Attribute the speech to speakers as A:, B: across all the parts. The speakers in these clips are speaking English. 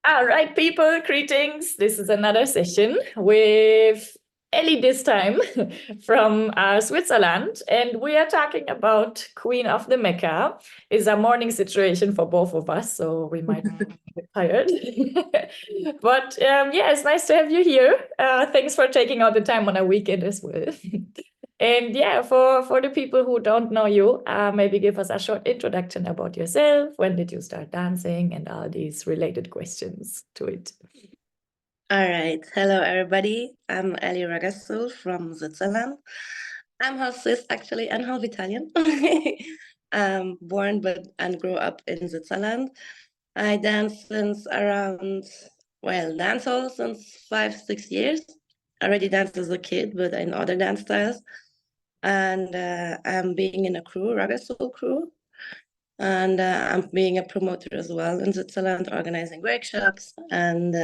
A: All right, people, greetings. This is another session with Ellie this time from Switzerland. And we are talking about Queen of the Mecca. It's a morning situation for both of us, so we might be tired. But yeah, it's nice to have you here. Thanks for taking out the time on a weekend as well. And yeah, for the people who don't know you, maybe give us a short introduction about yourself. When did you start dancing and all these related questions to it?
B: All right. Hello, everybody. I'm Ali Ragazzo from Switzerland. I'm half Swiss, actually, and half Italian. Born and grew up in Switzerland. I dance since around, dancehall since 5, 6 years. I already danced as a kid, but in other dance styles. And I'm being in a crew, Ragazzo crew. And I'm being a promoter as well in Switzerland, organizing workshops. And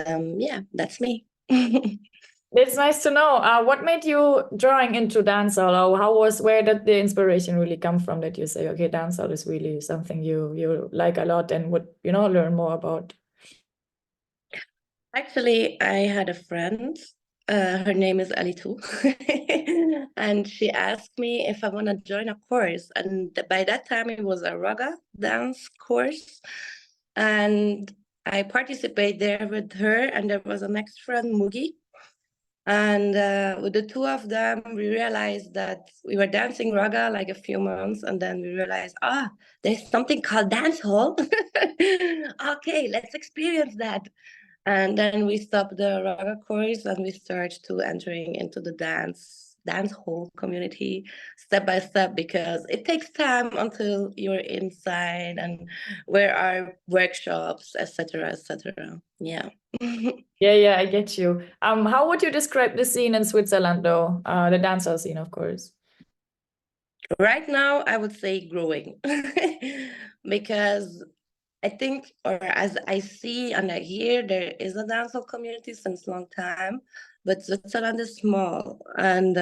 B: yeah, that's me.
A: It's nice to know. What made you drawing into dancehall, or where did the inspiration really come from that you say, okay, dancehall is really something you like a lot and would, learn more about?
B: Actually, I had a friend. Her name is Ali too. And she asked me if I want to join a course. And by that time, it was a raga dance course. And I participated there with her. And there was a next friend, Mugi. And with the two of them, we realized that we were dancing raga like a few months. And then we realized, there's something called dancehall. Okay, let's experience that. And then we stopped the raga course and we started to entering into the dance hall community step by step, because it takes time until you're inside and where are workshops, etc., etc. Yeah.
A: Yeah, I get you. How would you describe the scene in Switzerland, though? The dancehall scene, of course.
B: Right now, I would say growing, because I think, or as I see and I hear, there is a dancehall community since long time, but Switzerland is small, and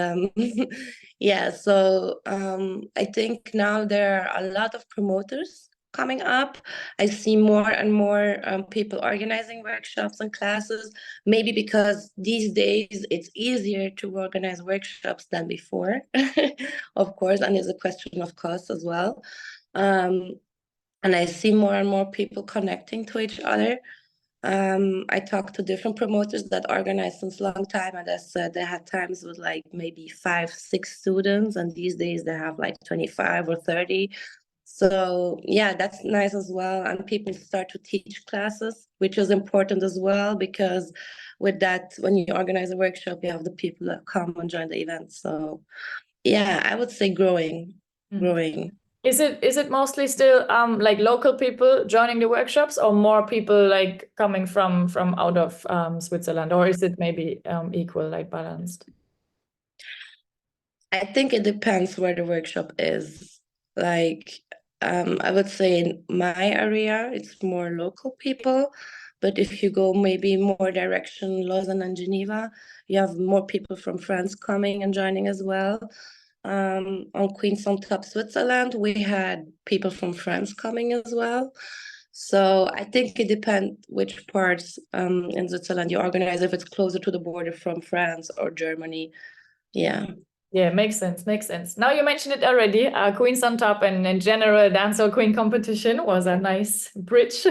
B: yeah. So I think now there are a lot of promoters coming up. I see more and more people organizing workshops and classes. Maybe because these days it's easier to organize workshops than before, of course, and it's a question of cost as well. Um, and I see more and more people connecting to each other. I talked to different promoters that organize since a long time, and they said they had times with like maybe 5, 6 students, and these days they have like 25 or 30. So yeah, that's nice as well. And people start to teach classes, which is important as well, because with that, when you organize a workshop, you have the people that come and join the event. So yeah, I would say growing.
A: Is it mostly still like local people joining the workshops, or more people like coming from out of Switzerland, or is it maybe equal, like balanced?
B: I think it depends where the workshop is. Like, I would say in my area, it's more local people. But if you go maybe more direction, Lausanne and Geneva, you have more people from France coming and joining as well. On Kingston Top Switzerland, we had people from France coming as well. So I think it depends which parts in Switzerland you organize, if it's closer to the border from France or Germany. Yeah.
A: Yeah, makes sense. Now you mentioned it already. Queens on Top and in general, Dancehall Queen competition was a nice bridge.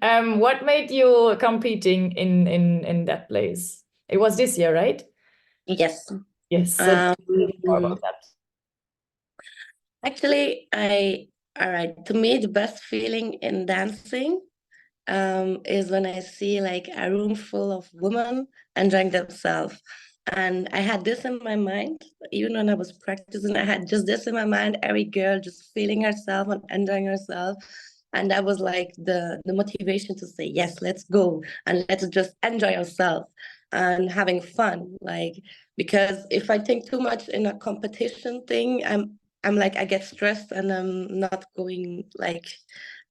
A: What made you competing in that place? It was this year, right?
B: Yes.
A: Yes. So tell me more about that.
B: Actually, all right. To me, the best feeling in dancing is when I see like a room full of women enjoying themselves. And I had this in my mind, even when I was practicing, I had just this in my mind, every girl just feeling herself and enjoying herself. And that was like the motivation to say, yes, let's go and let's just enjoy ourselves and having fun. Like, because if I think too much in a competition thing, I'm like, I get stressed and I'm not going, like,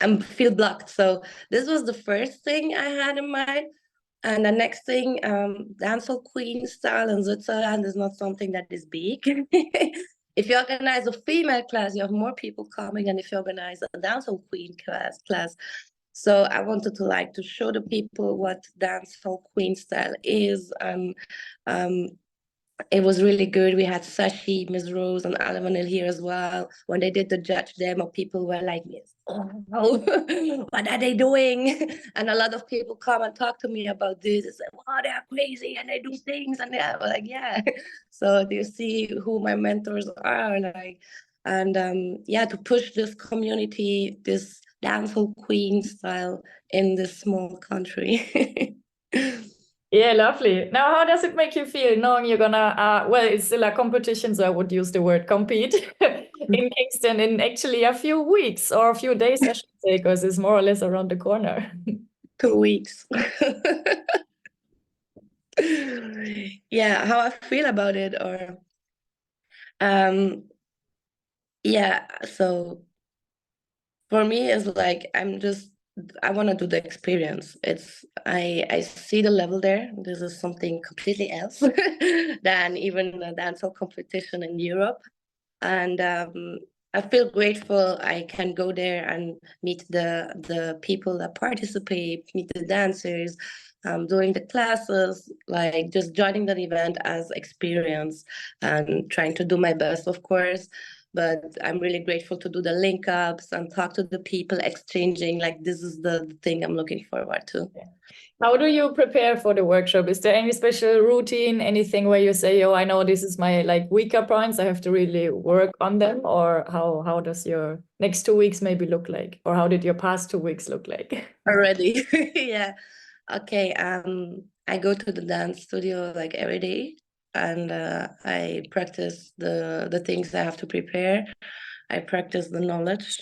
B: I feel blocked. So this was the first thing I had in mind. And the next thing, dancehall queen style in Switzerland is not something that is big. If you organize a female class, you have more people coming than if you organize a dancehall queen class. So I wanted to show the people what dancehall queen style is, and it was really good. We had Sashi, Ms. Rose, and Alamanil here as well. When they did the judge demo, people were like, "Oh, what are they doing?" And a lot of people come and talk to me about this. They say, "Wow, they're crazy and they do things." And they're like, "Yeah." So do you see who my mentors are? Like, and yeah, to push this community, this dancehall queen style in this small country.
A: Yeah, lovely. Now, how does it make you feel knowing you're gonna, well, it's still a competition, so I would use the word compete in Kingston in actually a few weeks or a few days, I should say, because it's more or less around the corner.
B: 2 weeks. Yeah, how I feel about it, or yeah, so for me it's like I want to do the experience. I see the level there. This is something completely else than even a dancehall competition in Europe. And I feel grateful I can go there and meet the people that participate, meet the dancers, doing the classes, like just joining that event as experience and trying to do my best, of course. But I'm really grateful to do the link ups and talk to the people, exchanging. Like, this is the thing I'm looking forward to.
A: How do you prepare for the workshop? Is there any special routine, anything where you say, "Oh, I know this is my like weaker points, I have to really work on them," or how does your next 2 weeks maybe look like, or how did your past 2 weeks look like?
B: Already. Yeah. Okay. I go to the dance studio like every day, and I practice the things I have to prepare. I practice the knowledge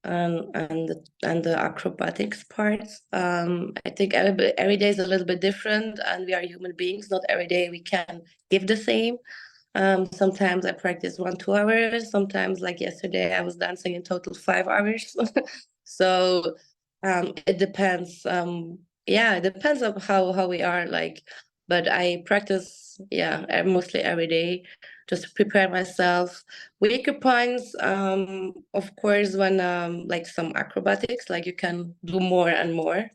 B: and the acrobatics parts. I think every day is a little bit different, and we are human beings. Not every day we can give the same. Sometimes I practice 1-2 hours. Sometimes, like yesterday, I was dancing in total 5 hours. So it depends. Yeah, it depends on how we are like. But I practice, yeah, mostly every day, just to prepare myself. Weaker points, of course, when like some acrobatics, like you can do more and more.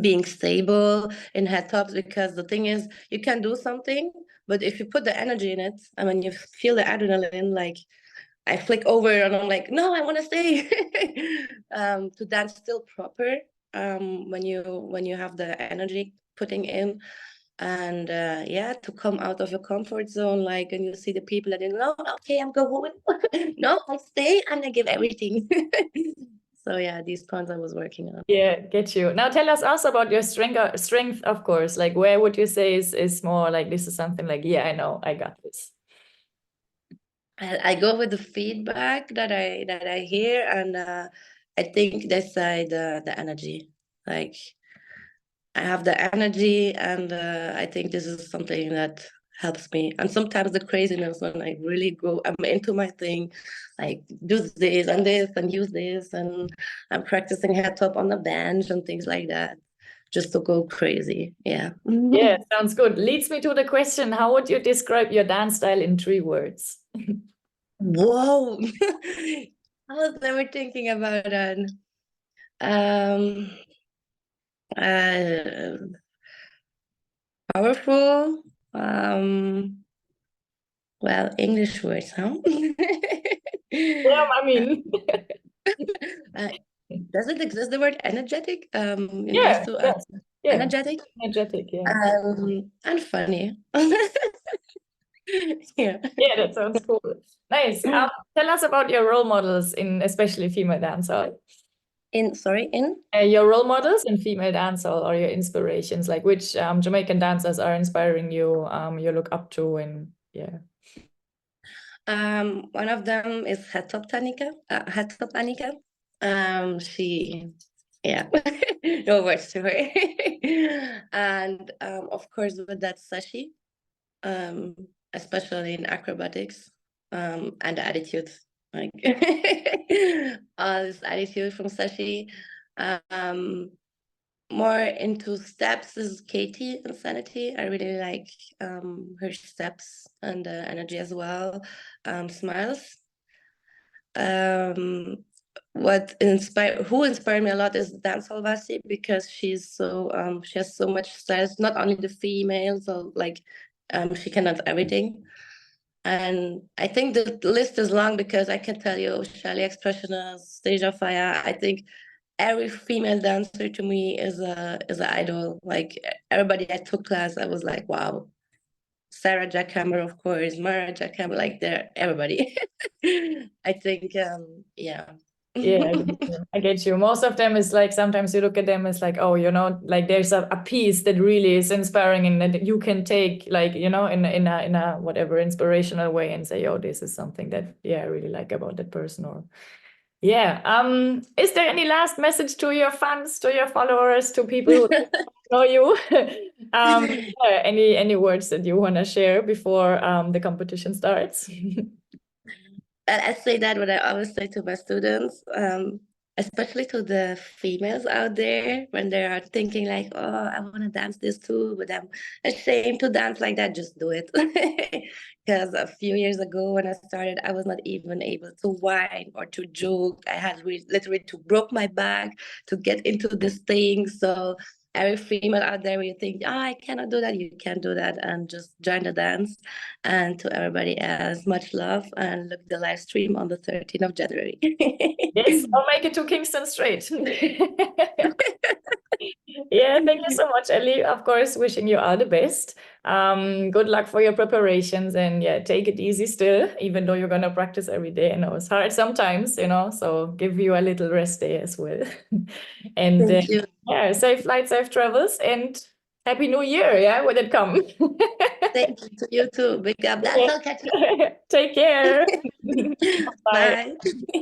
B: Being stable in head tops, because the thing is, you can do something, but if you put the energy in it, and when you feel the adrenaline, like I flick over and I'm like, no, I want to stay. To dance still proper, when you have the energy putting in, and yeah, to come out of your comfort zone, like, and you see the people that you know, okay, I'm going. No, I stay and I give everything. So yeah, these points I was working on.
A: Yeah, get you. Now tell us also about your strength, of course. Like, where would you say is more like this is something like, yeah, I know, I got this.
B: I go with the feedback that I hear, and I think that's the energy. Like, I have the energy, and I think this is something that helps me. And sometimes the craziness, when I really go, I'm into my thing, like do this and use this, and I'm practicing head top on the bench and things like that, just to go crazy. Yeah.
A: Yeah, sounds good. Leads me to the question, how would you describe your dance style in 3 words?
B: Whoa. I was never thinking about that. Um, uh, Powerful. Well, English words, huh?
A: Yeah, I mean,
B: uh, does it exist the word energetic?
A: yeah,
B: Just to
A: yes, yeah,
B: energetic,
A: energetic, yeah.
B: and funny. Yeah.
A: Yeah, that sounds cool. Nice. Tell us about your role models in especially female dancehall.
B: In
A: Your role models in female dancehall or your inspirations, like which Jamaican dancers are inspiring you, you look up to, and yeah.
B: one of them is Hatop Anika. She, yeah, no words to her. And of course, with that Sashi, um, especially in acrobatics, and the attitude, like all this attitude from Sashi. Um, More into steps is Katie Insanity. I really like her steps and the energy as well. Smiles. Um, who inspired me a lot is Dancehall because she's so she has so much style. It's not only the female, so like she can do everything. And I think the list is long because I can tell you Shally Expressionist, Stage of Fire. I think every female dancer to me is an idol. Like everybody I took class, I was like, wow. Sarah Jackhammer, of course, Mara Jackhammer, like they're everybody. I think, yeah.
A: Yeah, I get you. I get you. Most of them is like sometimes you look at them as like, oh, like there's a piece that really is inspiring and that you can take like, in a whatever inspirational way and say, oh, this is something that, yeah, I really like about that person. Or yeah. Is there any last message to your fans, to your followers, to people who know you? Yeah, any words that you want to share before the competition starts?
B: I say that what I always say to my students, especially to the females out there when they are thinking like, oh, I want to dance this too, but I'm ashamed to dance like that. Just do it. Because a few years ago when I started, I was not even able to whine or to joke. I had literally to broke my back to get into this thing. So every female out there where you think, oh, I cannot do that, you can do that, and just join the dance. And to everybody else, much love, and look the live stream on the 13th of January.
A: Yes, I'll make it to Kingston straight. Yeah, thank you so much, Ellie. Of course, wishing you all the best. Good luck for your preparations, and yeah, take it easy still, even though you're gonna practice every day. I know it's hard sometimes, so give you a little rest day as well. And
B: Thank you.
A: yeah, safe flight, safe travels, and Happy New Year, yeah, when it comes.
B: Thank you to you too. Big up. That's all. Catch you.
A: Take care. Bye.
B: Bye.